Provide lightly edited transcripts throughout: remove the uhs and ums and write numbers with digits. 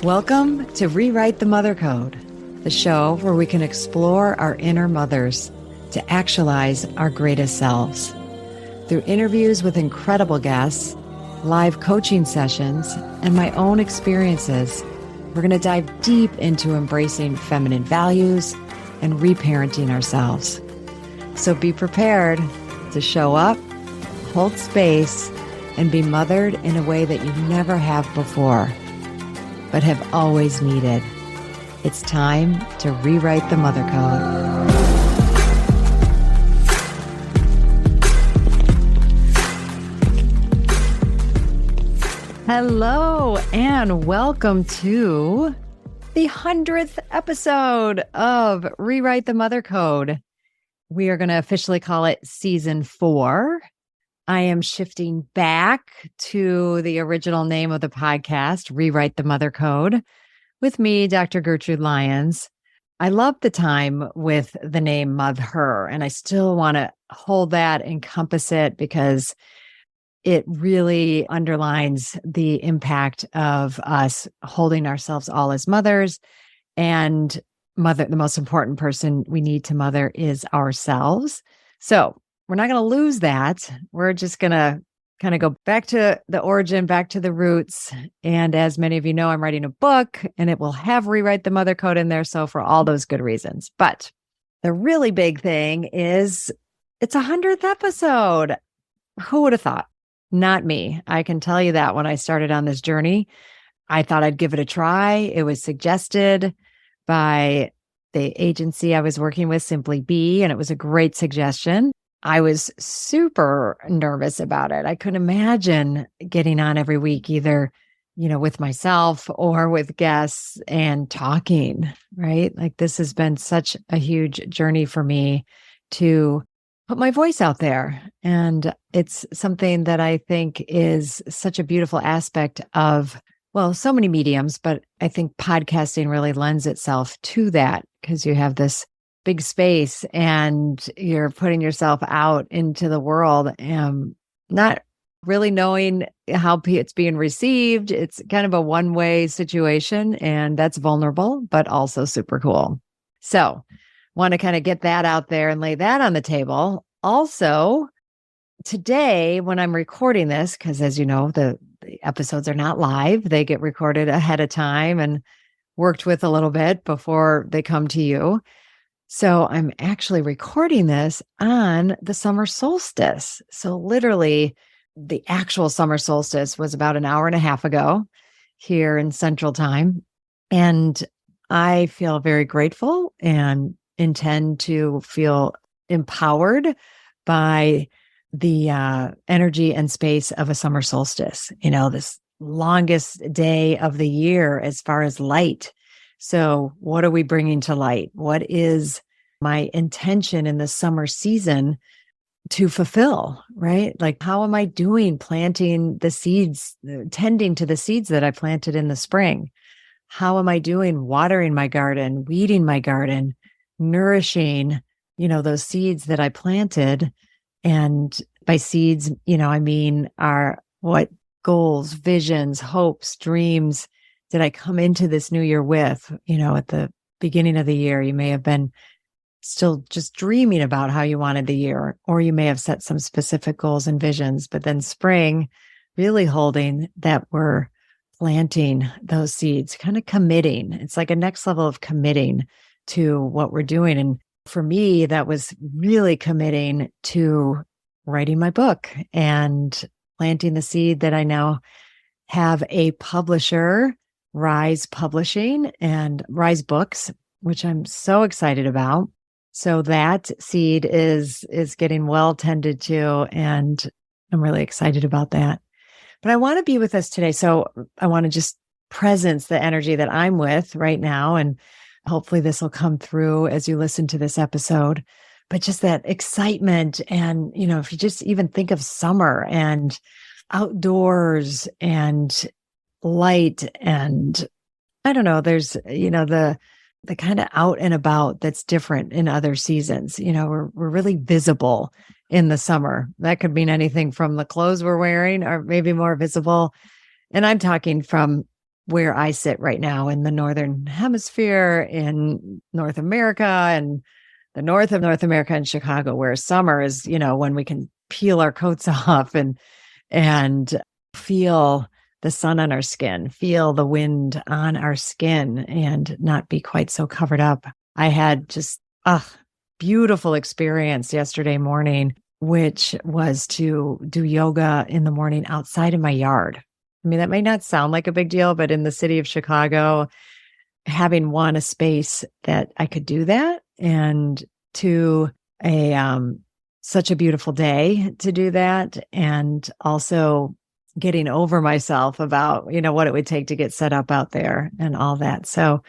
Welcome to Rewrite the Mother Code, the show where we can explore our inner mothers to actualize our greatest selves. Through interviews with incredible guests, live coaching sessions, and my own experiences, we're going to dive deep into embracing feminine values and reparenting ourselves. So be prepared to show up, hold space, and be mothered in a way that you never have before, but have always needed. It's time to rewrite the mother code. Hello, and welcome to the 100th episode of Rewrite the Mother Code. We are going to officially call it Season 4. I am shifting back to the original name of the podcast, Rewrite the Mother Code, with me, Dr. Gertrude Lyons. I love the time with the name 𝗵𝗶𝗴𝗵𝗵𝗁, and I still want to hold that, encompass it, because it really underlines the impact of us holding ourselves all as mothers. And the most important person we need to mother is ourselves. So we're not going to lose that. We're just going to kind of go back to the origin, back to the roots. And as many of you know, I'm writing a book and it will have Rewrite the Mother Code in there. So for all those good reasons. But the really big thing is it's 100th episode. Who would have thought? Not me. I can tell you that when I started on this journey, I thought I'd give it a try. It was suggested by the agency I was working with, Simply Be, and it was a great suggestion. I was super nervous about it. I couldn't imagine getting on every week, either, with myself or with guests and talking, right? Like, this has been such a huge journey for me to put my voice out there. And it's something that I think is such a beautiful aspect of, so many mediums, but I think podcasting really lends itself to that, because you have this big space and you're putting yourself out into the world and not really knowing how it's being received. It's kind of a one-way situation, and that's vulnerable, but also super cool. So want to kind of get that out there and lay that on the table. Also, today, when I'm recording this, because as you know, the episodes are not live, they get recorded ahead of time and worked with a little bit before they come to you. So I'm actually recording this on the summer solstice. So literally, the actual summer solstice was about an hour and a half ago here in Central Time. And I feel very grateful and intend to feel empowered by the energy and space of a summer solstice, this longest day of the year as far as light. So what are we bringing to light? What is my intention in the summer season to fulfill, right? Like, how am I doing planting the seeds, tending to the seeds that I planted in the spring? How am I doing watering my garden, weeding my garden, nourishing, those seeds that I planted? And by seeds, I mean, what goals, visions, hopes, dreams did I come into this new year with? At the beginning of the year, you may have been still just dreaming about how you wanted the year, or you may have set some specific goals and visions, but then spring, really holding that we're planting those seeds, kind of committing. It's like a next level of committing to what we're doing. And for me, that was really committing to writing my book and planting the seed that I now have a publisher, Rise Publishing and Rise Books, which I'm so excited about. So that seed is getting well tended to, and I'm really excited about that. But I want to be with us today. So I want to just presence the energy that I'm with right now, and hopefully this will come through as you listen to this episode. But just that excitement, and, if you just even think of summer and outdoors and light, and I don't know, there's, the kind of out and about that's different in other seasons. We're really visible in the summer. That could mean anything from the clothes we're wearing, or maybe more visible. And I'm talking from where I sit right now in the Northern Hemisphere, in North America, and the north of North America in Chicago, where summer is, when we can peel our coats off and feel the sun on our skin, feel the wind on our skin, and not be quite so covered up. I had just a beautiful experience yesterday morning, which was to do yoga in the morning outside of my yard. I mean, that may not sound like a big deal, but in the city of Chicago, having a space that I could do that, and two, such a beautiful day to do that, and also getting over myself about, what it would take to get set up out there and all that. So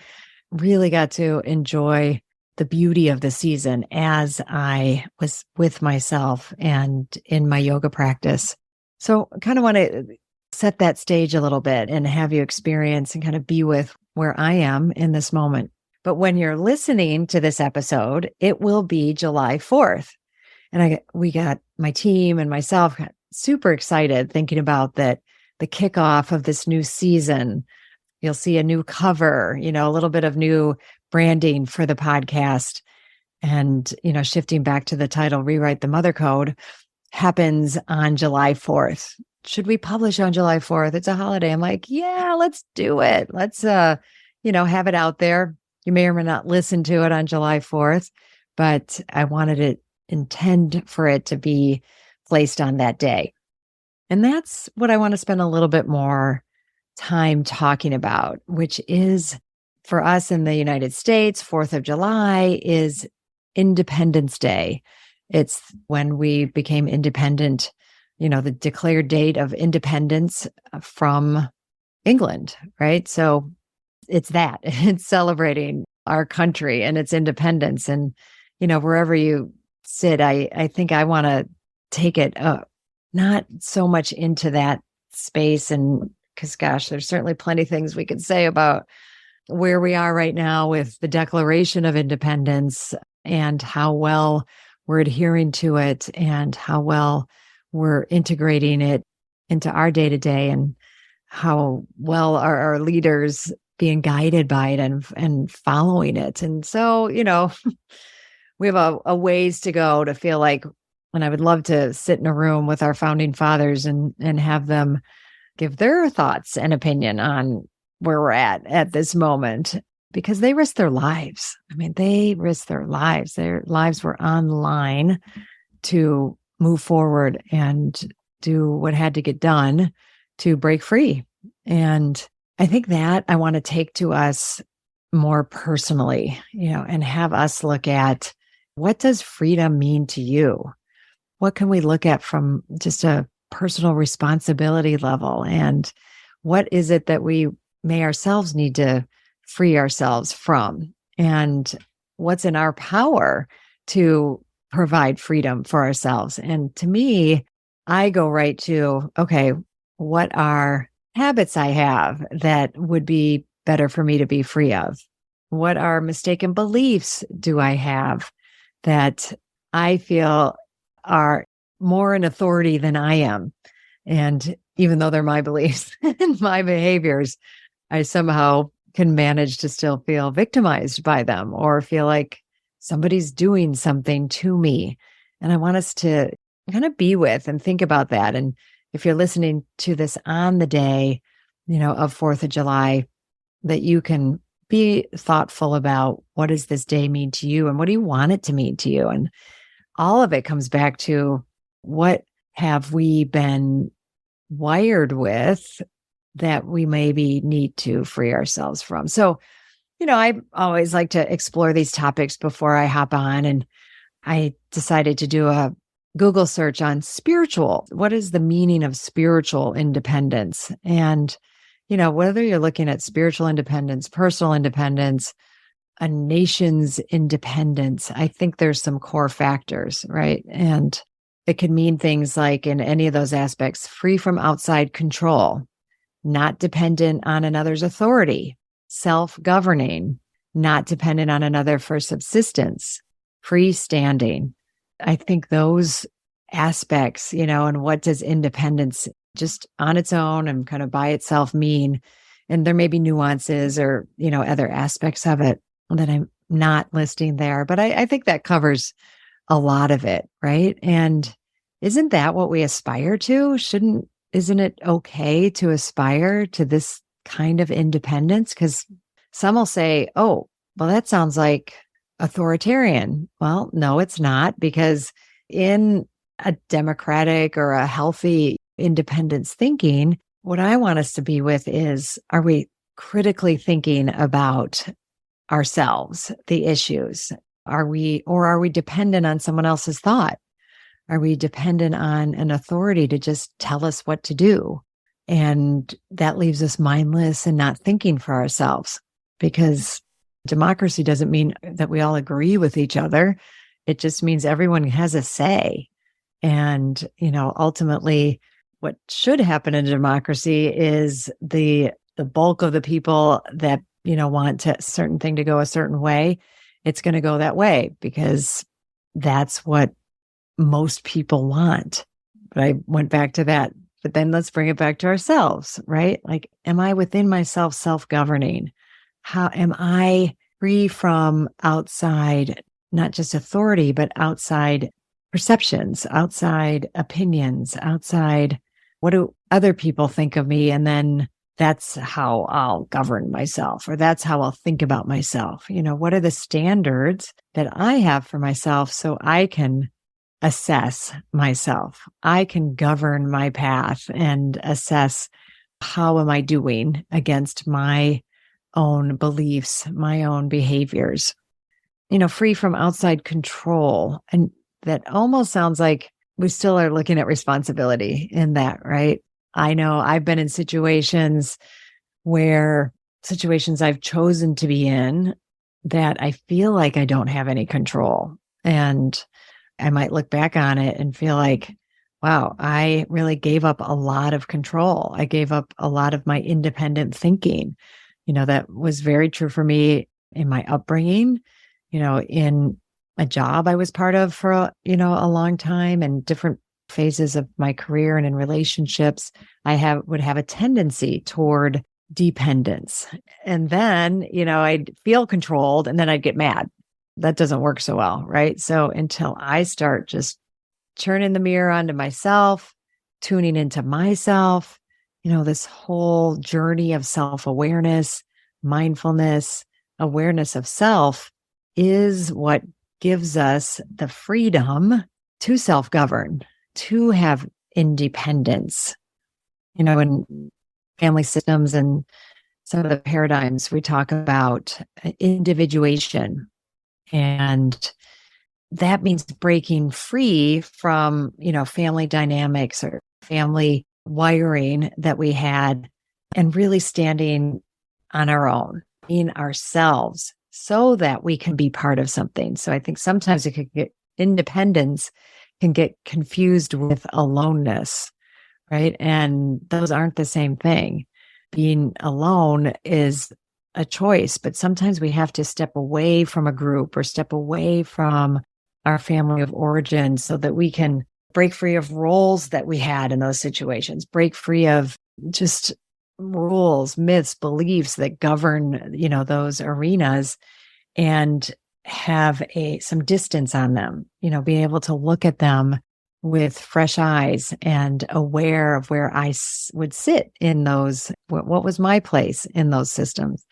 really got to enjoy the beauty of the season as I was with myself and in my yoga practice. So I kind of want to set that stage a little bit and have you experience and kind of be with where I am in this moment. But when you're listening to this episode, it will be July 4th. And we got my team and myself got super excited thinking about that, the kickoff of this new season. You'll see a new cover, a little bit of new branding for the podcast. And, shifting back to the title, Rewrite the Mother Code, happens on July 4th. Should we publish on July 4th? It's a holiday. I'm like, yeah, let's do it. Let's, have it out there. You may or may not listen to it on July 4th, but I wanted to intend for it to be placed on that day. And that's what I want to spend a little bit more time talking about, which is for us in the United States, 4th of July is Independence Day. It's when we became independent, the declared date of independence from England, right? So it's that. It's celebrating our country and its independence. And, wherever you sit, I think I want to take it not so much into that space. And because, gosh, there's certainly plenty of things we could say about where we are right now with the Declaration of Independence and how well we're adhering to it and how well we're integrating it into our day-to-day, and how well are our leaders being guided by it and following it. And so, we have a ways to go to feel like, and I would love to sit in a room with our founding fathers and have them give their thoughts and opinion on where we're at this moment, because they risked their lives. I mean, they risked their lives. Their lives were on the line to move forward and do what had to get done to break free. And I think that I want to take to us more personally, and have us look at, what does freedom mean to you? What can we look at from just a personal responsibility level? And what is it that we may ourselves need to free ourselves from? And what's in our power to provide freedom for ourselves? And to me, I go right to, okay, what are habits I have that would be better for me to be free of? What are mistaken beliefs do I have that I feel are more in authority than I am? And even though they're my beliefs and my behaviors, I somehow can manage to still feel victimized by them or feel like somebody's doing something to me. And I want us to kind of be with and think about that. And if you're listening to this on the day, of 4th of July, that you can be thoughtful about, what does this day mean to you? And what do you want it to mean to you? And all of it comes back to, what have we been wired with that we maybe need to free ourselves from? So, I always like to explore these topics before I hop on. And I decided to do a Google search on spiritual. What is the meaning of spiritual independence? And, whether you're looking at spiritual independence, personal independence, a nation's independence, I think there's some core factors, right? And it can mean things like, in any of those aspects, free from outside control, not dependent on another's authority, self-governing, not dependent on another for subsistence, freestanding. I think those aspects, and what does independence just on its own and kind of by itself mean, And there may be nuances or, other aspects of it that I'm not listing there. But I think that covers a lot of it, right? And isn't that what we aspire to? Isn't it okay to aspire to this kind of independence? Because some will say, oh, well, that sounds like authoritarian. Well, no, it's not, because in a democratic or a healthy independence thinking, what I want us to be with is, are we critically thinking about ourselves, the issues? Are we dependent on someone else's thought? Are we dependent on an authority to just tell us what to do? And that leaves us mindless and not thinking for ourselves, because democracy doesn't mean that we all agree with each other. It just means everyone has a say. And, ultimately, what should happen in democracy is the bulk of the people that, want a certain thing to go a certain way, it's going to go that way because that's what most people want. But I went back to that. But then let's bring it back to ourselves, right? Like, am I within myself self-governing? How am I free from outside, not just authority, but outside perceptions, outside opinions, outside what do other people think of me? And then that's how I'll govern myself, or that's how I'll think about myself. What are the standards that I have for myself so I can assess myself? I can govern my path and assess, how am I doing against my own beliefs, my own behaviors, free from outside control. And that almost sounds like we still are looking at responsibility in that, right? I know I've been in situations I've chosen to be in that I feel like I don't have any control. And I might look back on it and feel like, wow, I really gave up a lot of control. I gave up a lot of my independent thinking. That was very true for me in my upbringing, in a job I was part of for, a long time, and different phases of my career and in relationships, would have a tendency toward dependence. And then, I'd feel controlled and then I'd get mad. That doesn't work so well, right? So until I start just turning the mirror onto myself, tuning into myself, this whole journey of self-awareness, mindfulness, awareness of self is what gives us the freedom to self-govern, to have independence. In family systems and some of the paradigms, we talk about individuation. And that means breaking free from, family dynamics or family wiring that we had, and really standing on our own, being ourselves, so that we can be part of something. So I think sometimes independence can get confused with aloneness, right? And those aren't the same thing. Being alone is a choice, but sometimes we have to step away from a group or step away from our family of origin so that we can break free of roles that we had in those situations, break free of just rules, myths, beliefs that govern, those arenas, and have some distance on them, be able to look at them with fresh eyes and aware of where I would sit in those, what was my place in those systems.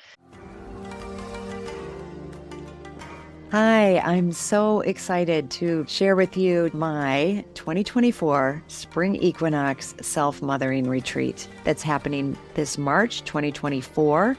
Hi, I'm so excited to share with you my 2024 Spring Equinox Self-Mothering Retreat that's happening this March 2024.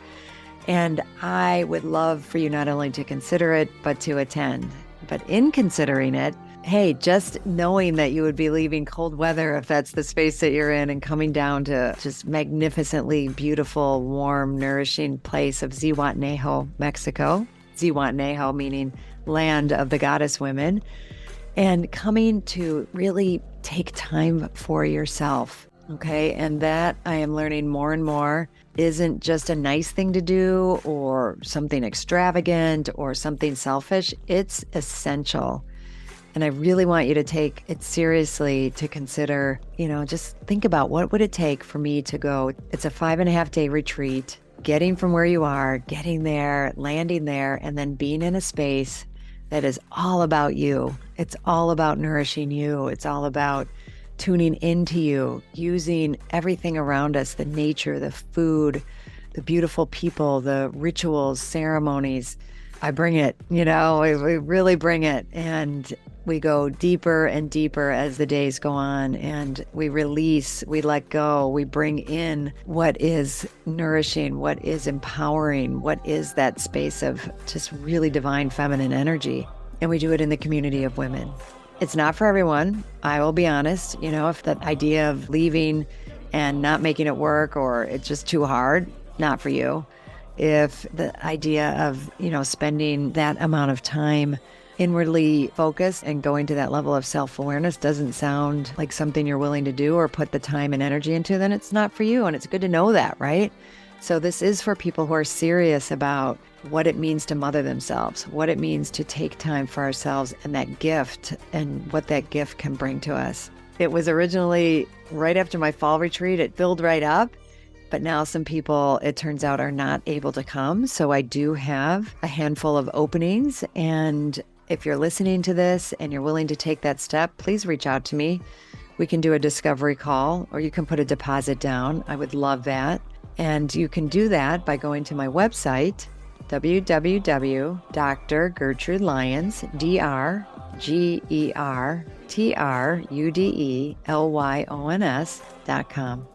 And I would love for you not only to consider it, but to attend. But in considering it, hey, just knowing that you would be leaving cold weather, if that's the space that you're in, and coming down to just magnificently beautiful, warm, nourishing place of 𝗵𝗵𝗴𝗵𝗵𝗁, Mexico. 𝗵𝗵𝗴𝗵𝗵𝗵, meaning land of the goddess women, and coming to really take time for yourself. Okay. And that, I am learning more and more, isn't just a nice thing to do or something extravagant or something selfish. It's essential. And I really want you to take it seriously, to consider, just think about, what would it take for me to go? It's a 5.5-day retreat. getting from where you are, getting there, landing there, and then being in a space that is all about you. It's all about nourishing you. It's all about tuning into you, using everything around us, the nature, the food, the beautiful people, the rituals, ceremonies. I bring it, we really bring it. And we go deeper and deeper as the days go on, and we release, we let go, we bring in what is nourishing, what is empowering, what is that space of just really divine feminine energy. And we do it in the community of women. It's not for everyone. I will be honest, if the idea of leaving and not making it work, or it's just too hard, not for you. If the idea of, spending that amount of time inwardly focused and going to that level of self-awareness doesn't sound like something you're willing to do or put the time and energy into, then it's not for you. And it's good to know that, right? So this is for people who are serious about what it means to mother themselves, what it means to take time for ourselves, and that gift and what that gift can bring to us. It was originally right after my fall retreat. It filled right up. But now some people, it turns out, are not able to come. So I do have a handful of openings. And if you're listening to this and you're willing to take that step, please reach out to me. We can do a discovery call, or you can put a deposit down. I would love that. And you can do that by going to my website, www.gertrudellyons.com.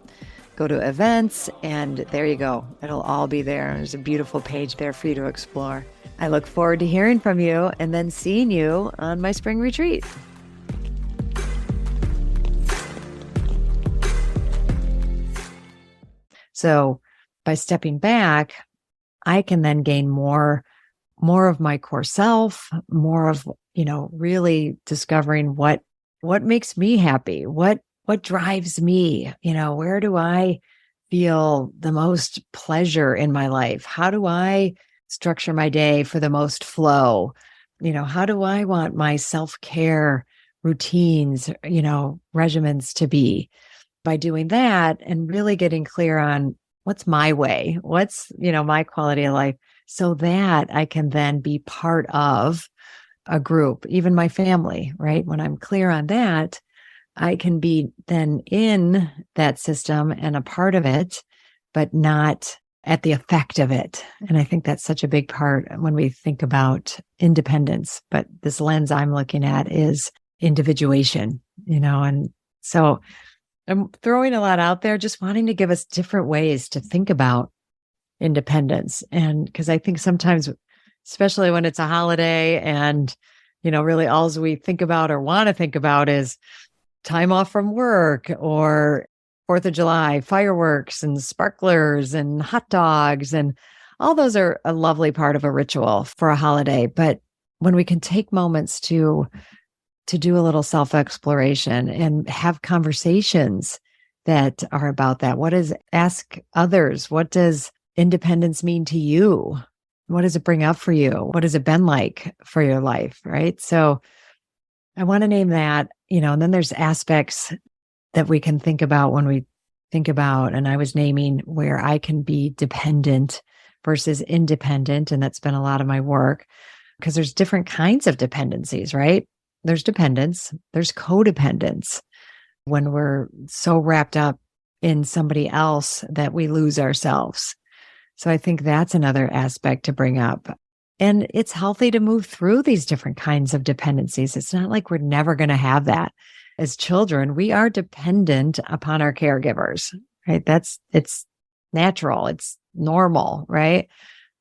Go to events, and there you go. It'll all be there. There's a beautiful page there for you to explore. I look forward to hearing from you and then seeing you on my spring retreat. So by stepping back, I can then gain more of my core self, more of, really discovering what makes me happy, what drives me, where do I feel the most pleasure in my life? How do I structure my day for the most flow? How do I want my self-care routines, regimens to be? By doing that and really getting clear on what's my way, what's, my quality of life, so that I can then be part of a group, even my family, right? When I'm clear on that, I can be then in that system and a part of it, but not at the effect of it. And I think that's such a big part when we think about independence. But this lens I'm looking at is individuation, and so I'm throwing a lot out there, just wanting to give us different ways to think about independence. And because I think sometimes, especially when it's a holiday and, really all we think about or want to think about is time off from work, or 4th of July, fireworks and sparklers and hot dogs. And all those are a lovely part of a ritual for a holiday. But when we can take moments to do a little self-exploration and have conversations that are about that. Ask others, what does independence mean to you? What does it bring up for you? What has it been like for your life, right? So I want to name that, and then there's aspects that we can think about when we think about, and I was naming where I can be dependent versus independent. And that's been a lot of my work, because there's different kinds of dependencies, right? There's dependence, there's codependence, when we're so wrapped up in somebody else that we lose ourselves. So I think that's another aspect to bring up. And it's healthy to move through these different kinds of dependencies. It's not like we're never going to have that. As children, we are dependent upon our caregivers, right? It's natural, it's normal, right?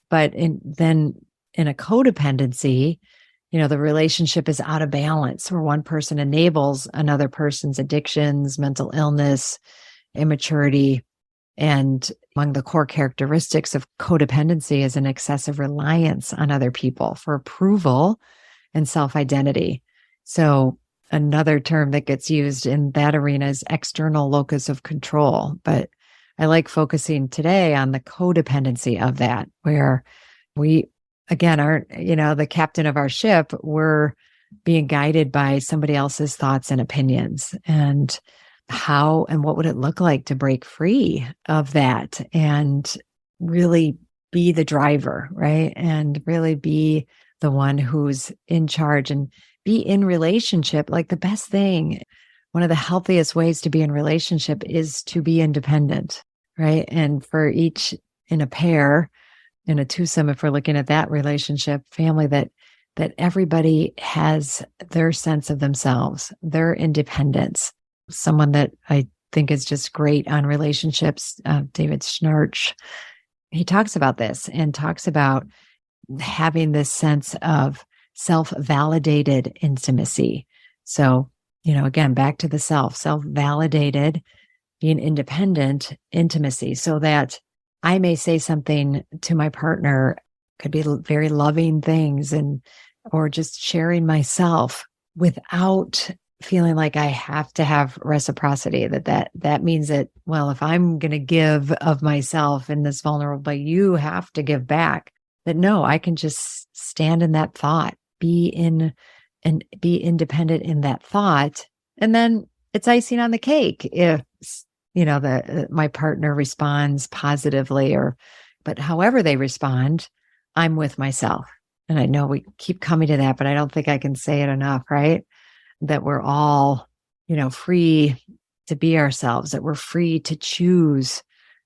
But then in a codependency, the relationship is out of balance, where one person enables another person's addictions, mental illness, immaturity. And among the core characteristics of codependency is an excessive reliance on other people for approval and self-identity. So another term that gets used in that arena is external locus of control. But I like focusing today on the codependency of that, where we, again, aren't, the captain of our ship. We're being guided by somebody else's thoughts and opinions. And how and what would it look like to break free of that and really be the driver, right? And really be the one who's in charge and be in relationship. Like the best thing, one of the healthiest ways to be in relationship is to be independent, right? And for each in a pair, in a twosome, if we're looking at that relationship, family, that everybody has their sense of themselves, their independence. Someone that I think is just great on relationships, David 𝗫𝗏, he talks about this and talks about having this sense of self-validated intimacy. So, again, back to the self-validated, being independent intimacy, so that I may say something to my partner, could be very loving things or just sharing myself without feeling like I have to have reciprocity, that means that, well, if I'm going to give of myself in this vulnerable way, you have to give back. That no, I can just stand in that thought, be independent in that thought. And then it's icing on the cake if, my partner responds positively but however they respond, I'm with myself. And I know we keep coming to that, but I don't think I can say it enough, right? That we're all, free to be ourselves, that we're free to choose,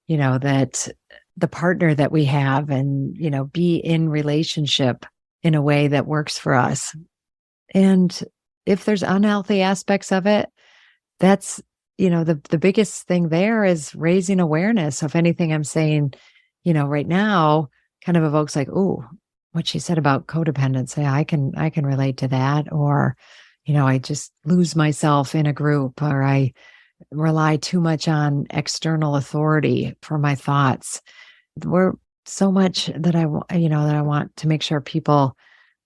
that the partner that we have and, be in relationship in a way that works for us. And if there's unhealthy aspects of it, that's, the biggest thing there is raising awareness of anything I'm saying, right now kind of evokes like, oh, what she said about codependency, I can relate to that. Or, I just lose myself in a group, or I rely too much on external authority for my thoughts. We're so much that I want to make sure people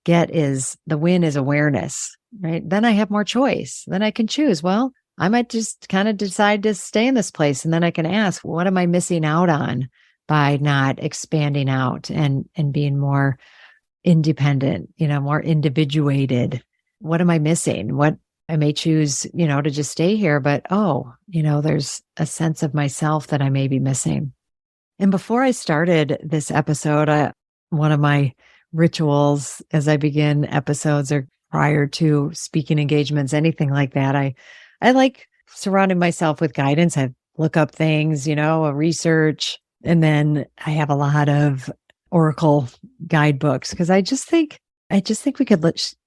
get is the win is awareness, right? Then I have more choice. Then I can choose. Well, I might just kind of decide to stay in this place. And then I can ask, what am I missing out on by not expanding out and being more independent, more individuated? What am I missing? What I may choose, to just stay here, but there's a sense of myself that I may be missing. And before I started this episode, one of my rituals as I begin episodes or prior to speaking engagements, anything like that, I like surrounding myself with guidance. I look up things, a research, and then I have a lot of Oracle guidebooks because I just think we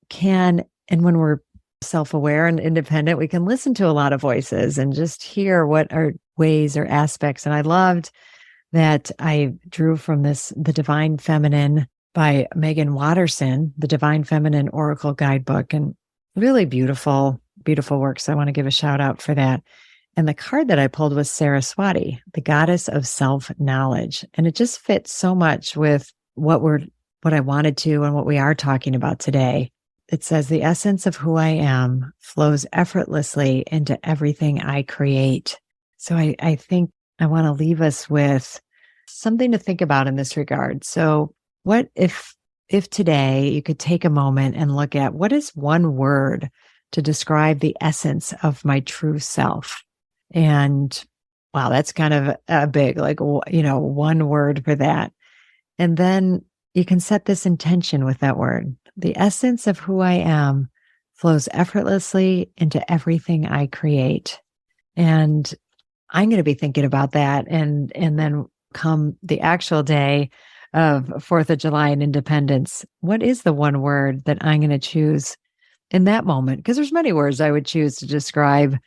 can, and when we're self-aware and independent, we can listen to a lot of voices and just hear what are ways or aspects. And I loved that I drew from The Divine Feminine by Megan Watterson, the Divine Feminine Oracle Guidebook, and really beautiful works. I want to give a shout out for that. And the card that I pulled was Saraswati, the goddess of self-knowledge. And it just fits so much with what I wanted to and what we are talking about today. It says, the essence of who I am flows effortlessly into everything I create. So I think I want to leave us with something to think about in this regard. So what if today you could take a moment and look at what is one word to describe the essence of my true self? And wow, that's kind of a big, one word for that. And then you can set this intention with that word. The essence of who I am flows effortlessly into everything I create. And I'm going to be thinking about that. And then come the actual day of 4th of July and Independence, what is the one word that I'm going to choose in that moment? Because there's many words I would choose to describe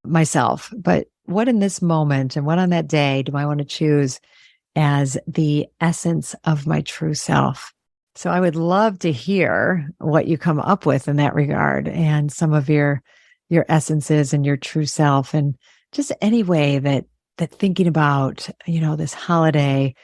myself, but what in this moment and what on that day do I want to choose as the essence of my true self? So I would love to hear what you come up with in that regard and some of your essences and your true self, and just any way that thinking about, this holiday,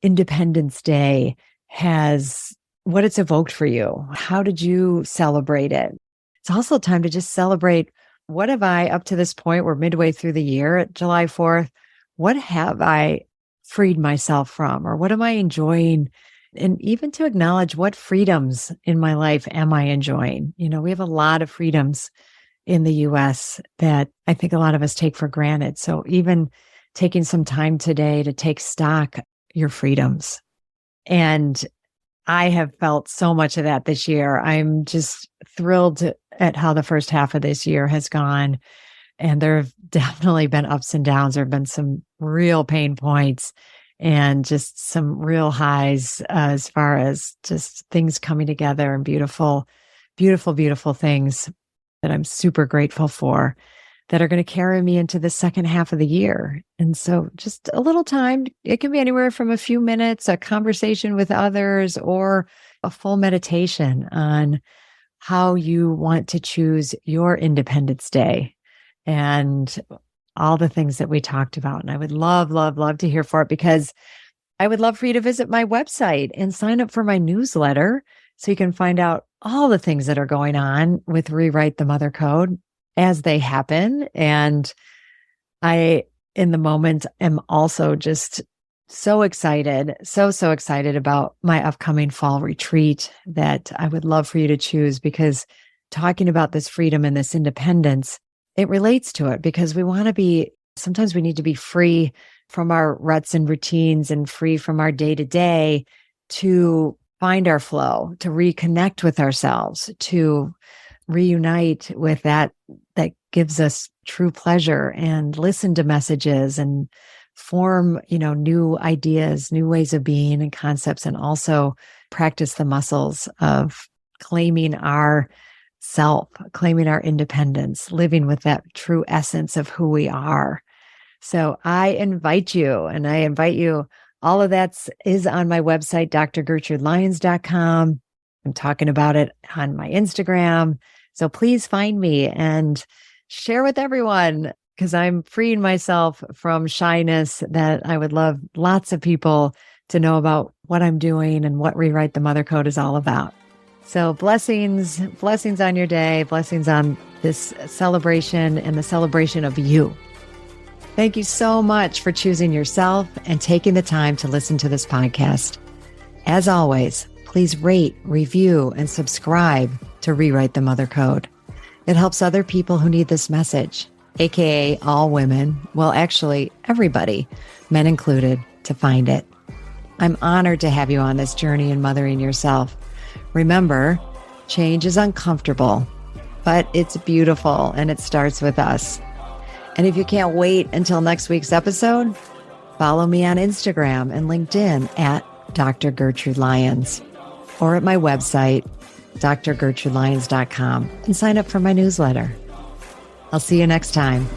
Independence Day, has what it's evoked for you. How did you celebrate it? It's also time to just celebrate, what have I, up to this point, we're midway through the year at July 4th, what have I freed myself from, or what am I enjoying? And even to acknowledge what freedoms in my life am I enjoying? We have a lot of freedoms in the US that I think a lot of us take for granted. So even taking some time today to take stock, your freedoms. And I have felt so much of that this year. I'm just thrilled at how the first half of this year has gone. And there have definitely been ups and downs. There have been some real pain points and just some real highs as far as just things coming together and beautiful, beautiful, beautiful things that I'm super grateful for that are going to carry me into the second half of the year. And so just a little time, it can be anywhere from a few minutes, a conversation with others, or a full meditation on how you want to choose your Independence Day and all the things that we talked about. And I would love, love, love to hear for it, because I would love for you to visit my website and sign up for my newsletter so you can find out all the things that are going on with Rewrite the Mother Code as they happen. And I, in the moment, am also just so excited, so excited about my upcoming fall retreat that I would love for you to choose, because talking about this freedom and this independence, it relates to it, because we want to be, sometimes we need to be free from our ruts and routines and free from our day to day to find our flow, to reconnect with ourselves, to reunite with that gives us true pleasure, and listen to messages and form, new ideas, new ways of being and concepts, and also practice the muscles of claiming our self, claiming our independence, living with that true essence of who we are. So I invite you, all of that is on my website, drgertrudelyons.com. I'm talking about it on my Instagram. So please find me and share with everyone, because I'm freeing myself from shyness, that I would love lots of people to know about what I'm doing and what Rewrite the Mother Code is all about. So blessings on your day, blessings on this celebration and the celebration of you. Thank you so much for choosing yourself and taking the time to listen to this podcast. As always, please rate, review, and subscribe to Rewrite the Mother Code. It helps other people who need this message, aka all women, well, actually everybody, men included, to find it. I'm honored to have you on this journey in mothering yourself. Remember, change is uncomfortable, but it's beautiful, and it starts with us. And if you can't wait until next week's episode, follow me on Instagram and LinkedIn at Dr. Gertrude Lyons, or at my website, drgertrudelyons.com, and sign up for my newsletter. I'll see you next time.